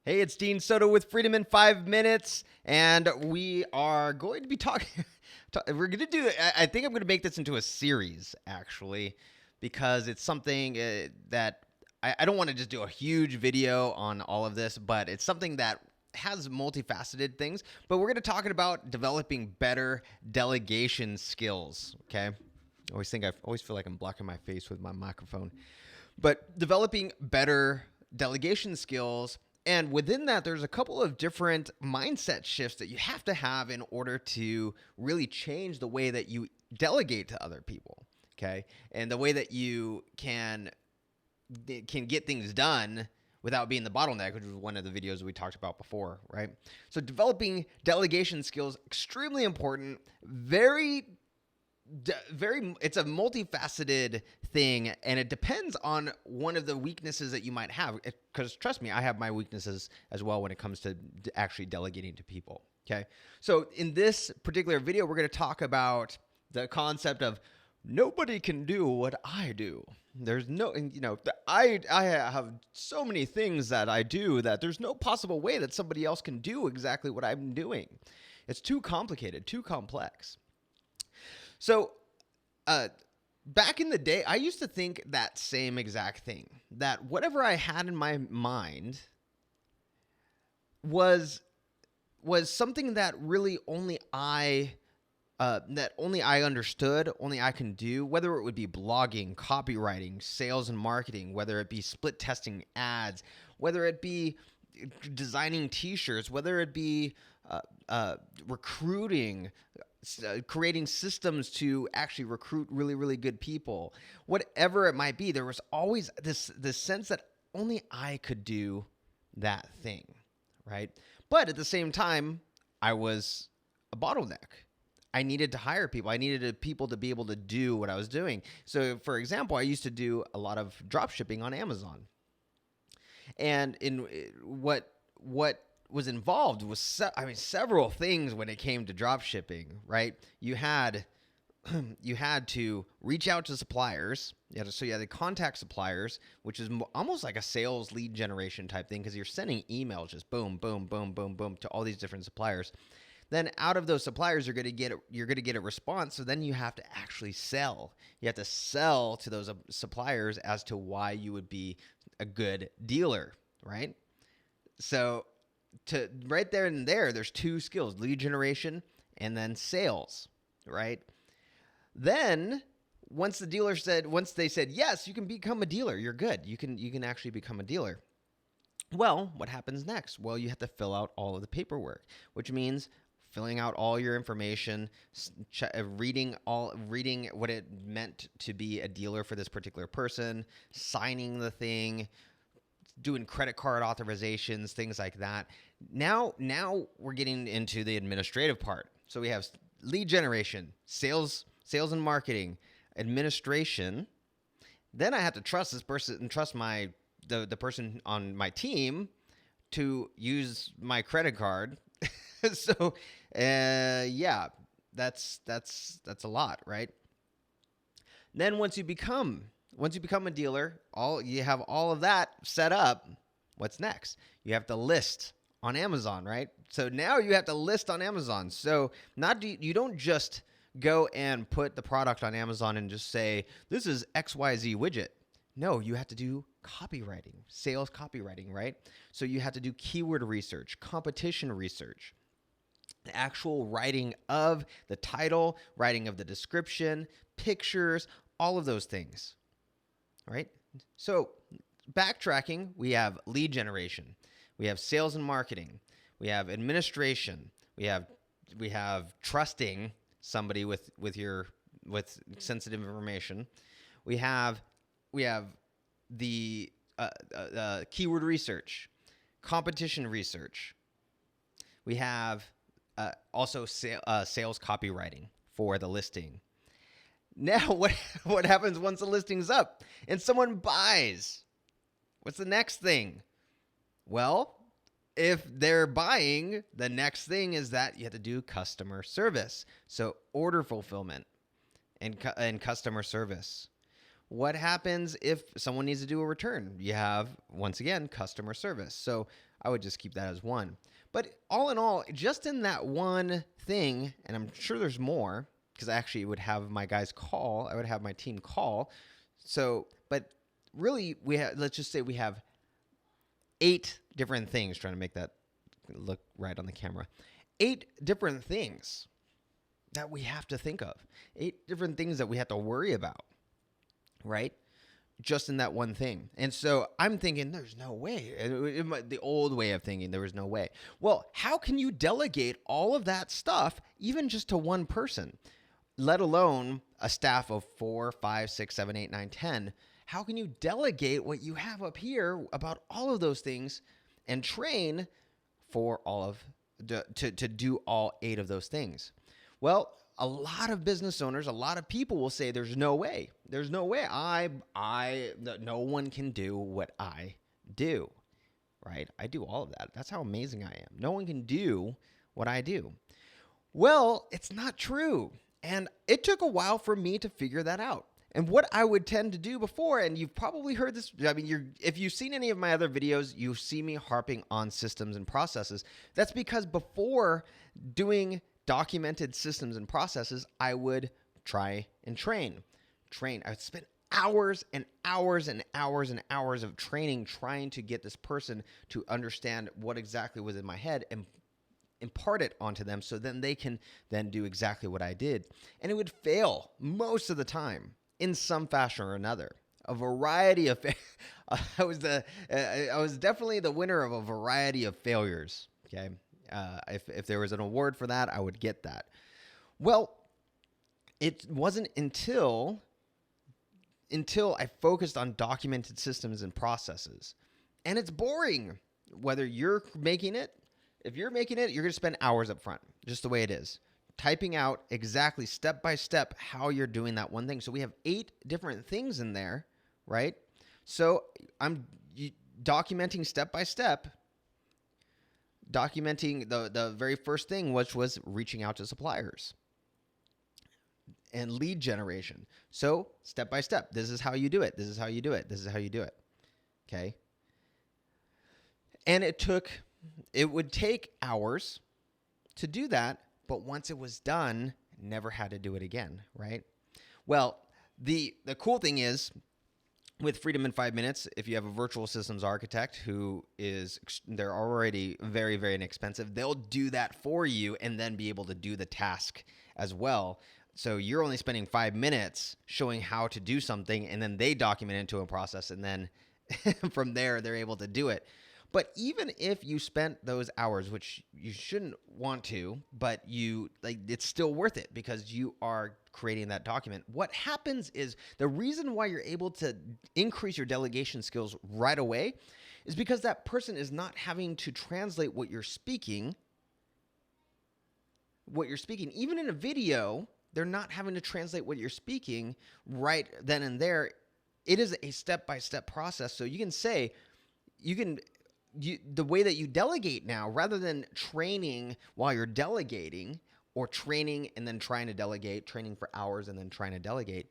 Hey, it's Dean Soto with Freedom in 5 Minutes, and we are going to be talking. We're going to do. I think I'm going to make this into a series, actually, because it's something that I don't want to just do a huge video on all of this, but it's something that has multifaceted things. But we're going to talk about developing better delegation skills. Okay, I always feel like I'm blocking my face with my microphone, but developing better delegation skills. And within that, there's a couple of different mindset shifts that you have to have in order to really change the way that you delegate to other people, okay? And the way that you can get things done without being the bottleneck, which was one of the videos we talked about before, right? So developing delegation skills, extremely important, it's a multifaceted thing, and it depends on one of the weaknesses that you might have, because trust me, I have my weaknesses as well when it comes to actually delegating to people. Okay, so in this particular video, we're going to talk about the concept of nobody can do what I do. There's no, I have so many things that I do that there's no possible way that somebody else can do exactly what I'm doing. It's too complicated, too complex. So, back in the day, I used to think that same exact thing, that whatever I had in my mind was something that really only I understood, only I can do, whether it would be blogging, copywriting, sales and marketing, whether it be split testing ads, whether it be designing t-shirts, whether it be recruiting, creating systems to actually recruit really, really good people, whatever it might be. There was always this sense that only I could do that thing, right? But at the same time, I was a bottleneck. I needed to hire people. I needed people to be able to do what I was doing. So, for example, I used to do a lot of drop shipping on Amazon. And in what was involved was several things when it came to drop shipping, right? You had to reach out to suppliers. You had to contact suppliers, which is almost like a sales lead generation type thing, because you're sending emails just boom, boom, boom, boom, boom to all these different suppliers. Then out of those suppliers, you're going to get a response. So then you have to actually sell. You have to sell to those suppliers as to why you would be a good dealer, right? So right there and there's two skills: lead generation and then sales, right? Then once they said yes, you can become a dealer. You're good. You can actually become a dealer. Well, what happens next? Well, you have to fill out all of the paperwork, which means filling out all your information, reading what it meant to be a dealer for this particular person, signing the thing, doing credit card authorizations, things like that. Now we're getting into the administrative part. So we have lead generation, sales and marketing, administration. Then I have to trust this person and trust the person on my team to use my credit card. So, yeah, that's a lot, right? Then once you become a dealer, you have all of that set up. What's next? You have to list on Amazon, right? So now you have to list on Amazon. So you don't just go and put the product on Amazon and just say, this is XYZ widget. No, you have to do copywriting, sales copywriting, right? So you have to do keyword research, competition research, the actual writing of the title, writing of the description, pictures, all of those things, right? So backtracking, we have lead generation, we have sales and marketing, we have administration, we have trusting somebody with sensitive information, we have the keyword research, competition research, we have also sales copywriting for the listing. Now, what happens once the listing's up and someone buys? What's the next thing? Well, if they're buying, the next thing is that you have to do customer service. So order fulfillment and customer service. What happens if someone needs to do a return? You have, once again, customer service. So I would just keep that as one. But all in all, just in that one thing, and I'm sure there's more, because I actually would have my guys call, I would have my team call. So, but really, let's just say we have 8 different things, trying to make that look right on the camera. 8 different things that we have to think of. 8 different things that we have to worry about, right? Just in that one thing. And so I'm thinking, there's no way. The old way of thinking, there was no way. Well, how can you delegate all of that stuff, even just to one person, let alone a staff of 4, 5, 6, 7, 8, 9, 10? How can you delegate what you have up here about all of those things and train for all of to do all 8 of those things? Well, a lot of business owners, a lot of people will say, there's no way. There's no way. No one can do what I do, right? I do all of that. That's how amazing I am. No one can do what I do. Well, it's not true. And it took a while for me to figure that out. And what I would tend to do before, and you've probably heard this, I mean, if you've seen any of my other videos, you see me harping on systems and processes. That's because before doing documented systems and processes, I would try and train. I would spend hours and hours and hours and hours of training trying to get this person to understand what exactly was in my head and impart it onto them so then they can then do exactly what I did. And it would fail most of the time in some fashion or another. A variety of I was definitely the winner of a variety of failures, okay? If there was an award for that, I would get that. Well, it wasn't until I focused on documented systems and processes. And it's boring. Whether you're making it, if you're making it, you're going to spend hours up front, just the way it is. Typing out exactly step by step how you're doing that one thing. So we have 8 different things in there, right? So I'm documenting step by step. Documenting the very first thing, which was reaching out to suppliers and lead generation. So step by step, this is how you do it. This is how you do it. This is how you do it. Okay. And it would take hours to do that. But once it was done, never had to do it again. Right. Well, the cool thing is, with Freedom in 5 Minutes, if you have a virtual systems architect they're already very, very inexpensive, they'll do that for you and then be able to do the task as well. So you're only spending 5 minutes showing how to do something, and then they document it into a process, and then from there, they're able to do it. But even if you spent those hours, which you shouldn't want to, but it's still worth it because you are creating that document. What happens is the reason why you're able to increase your delegation skills right away is because that person is not having to translate what you're speaking. Even in a video, they're not having to translate what you're speaking right then and there. It is a step-by-step process. So you can say, the way that you delegate now, rather than training while you're delegating, or training and then trying to delegate, training for hours and then trying to delegate,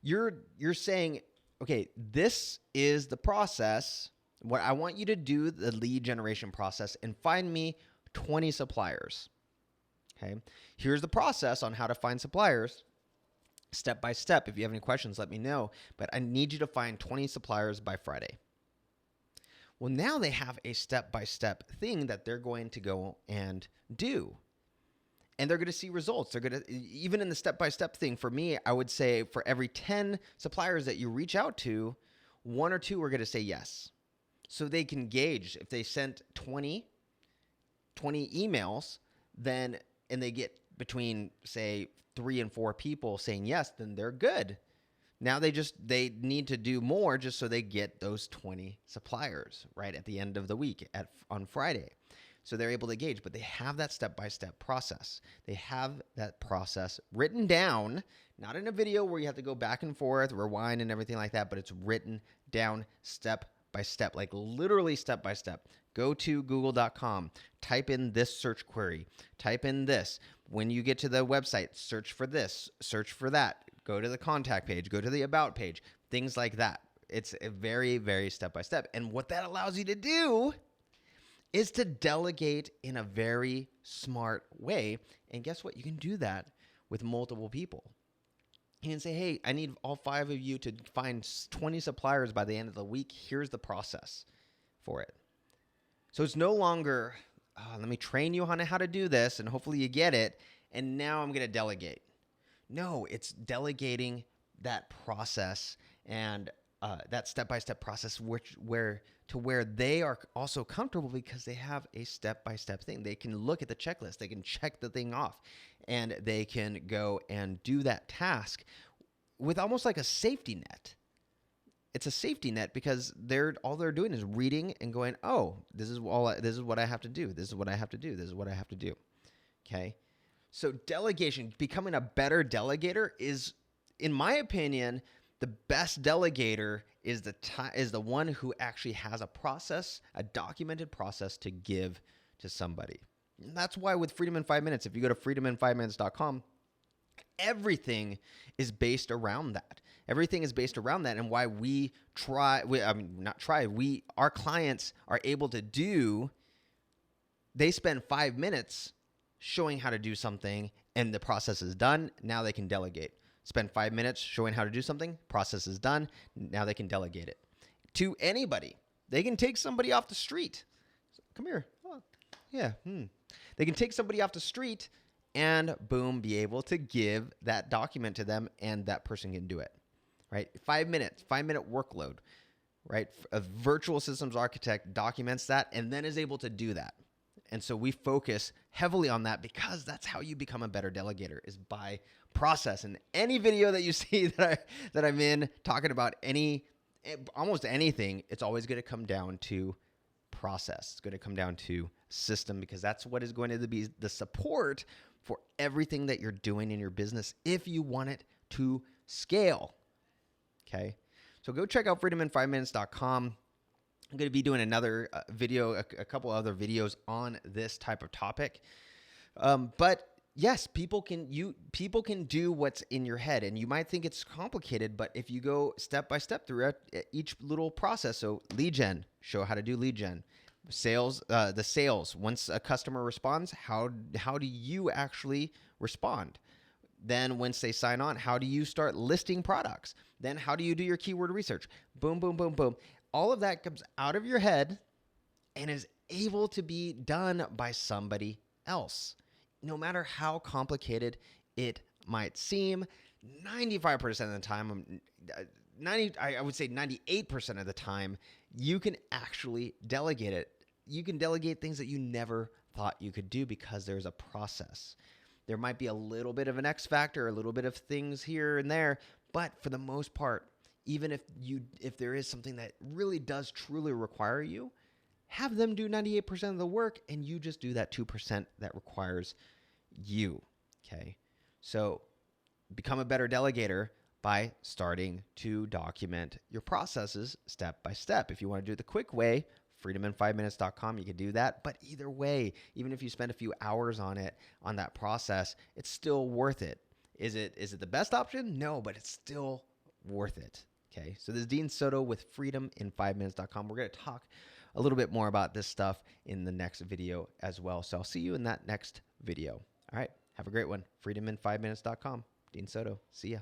you're saying, okay, this is the process. What I want you to do, the lead generation process, and find me 20 suppliers. Okay, here's the process on how to find suppliers, step by step. If you have any questions, let me know. But I need you to find 20 suppliers by Friday. Well, now they have a step-by-step thing that they're going to go and do. And they're going to see results. They're going to, even in the step-by-step thing, for me, I would say for every 10 suppliers that you reach out to, 1 or 2 are going to say yes. So they can gauge if they sent 20 emails, and they get between, say, 3 and 4 people saying yes, then they're good. Now they need to do more just so they get those 20 suppliers right at the end of the week on Friday. So they're able to gauge, but they have that step-by-step process. They have that process written down, not in a video where you have to go back and forth, rewind and everything like that, but it's written down step by step, like literally step by step. Go to google.com, type in this search query, type in this. When you get to the website, search for this, search for that. Go to the contact page, go to the about page, things like that. It's a very, very step by step. And what that allows you to do is to delegate in a very smart way. And guess what? You can do that with multiple people. You can say, hey, I need all 5 of you to find 20 suppliers by the end of the week. Here's the process for it. So it's no longer, let me train you on how to do this, and hopefully you get it, and now I'm going to delegate. No, it's delegating that process and that step-by-step process where they are also comfortable because they have a step-by-step thing. They can look at the checklist. They can check the thing off, and they can go and do that task with almost like a safety net. It's a safety net because all they're doing is reading and going, oh, this is what I have to do. This is what I have to do. This is what I have to do. Okay? So delegation, becoming a better delegator is, in my opinion, the best delegator is the one who actually has a process, a documented process to give to somebody. And that's why with Freedom in 5 Minutes, if you go to freedomin5minutes.com, everything is based around that. Everything is based around that, and why our clients are able to do, they spend 5 minutes showing how to do something, and the process is done. Now they can delegate. Spend 5 minutes showing how to do something, process is done. Now they can delegate it to anybody. They can take somebody off the street. Come here. Oh, yeah. They can take somebody off the street and boom, be able to give that document to them, and that person can do it, right? 5 minutes, 5-minute workload, right? A virtual systems architect documents that and then is able to do that. And so we focus heavily on that because that's how you become a better delegator, is by process. And any video that you see that I'm in talking about almost anything, it's always going to come down to process. It's going to come down to system, because that's what is going to be the support for everything that you're doing in your business if you want it to scale. Okay? So go check out freedomin5minutes.com. I'm going to be doing another video, a couple other videos on this type of topic. But yes, people can do what's in your head, and you might think it's complicated, but if you go step by step throughout each little process, so lead gen, show how to do lead gen. Sales, the sales, once a customer responds, how do you actually respond? Then once they sign on, how do you start listing products? Then how do you do your keyword research? Boom, boom, boom, boom. All of that comes out of your head and is able to be done by somebody else. No matter how complicated it might seem, 95% of the time, I would say 98% of the time, you can actually delegate it. You can delegate things that you never thought you could do because there's a process. There might be a little bit of an X factor, a little bit of things here and there, but for the most part, even if there is something that really does truly require you, have them do 98% of the work, and you just do that 2% that requires you, okay? So become a better delegator by starting to document your processes step by step. If you want to do it the quick way, freedomin5minutes.com, you can do that. But either way, even if you spend a few hours on that process, it's still worth it. Is it the best option? No, but it's still worth it. Okay, so this is Dean Soto with freedomin5minutes.com. We're going to talk a little bit more about this stuff in the next video as well. So I'll see you in that next video. All right, have a great one. freedomin5minutes.com. Dean Soto. See ya.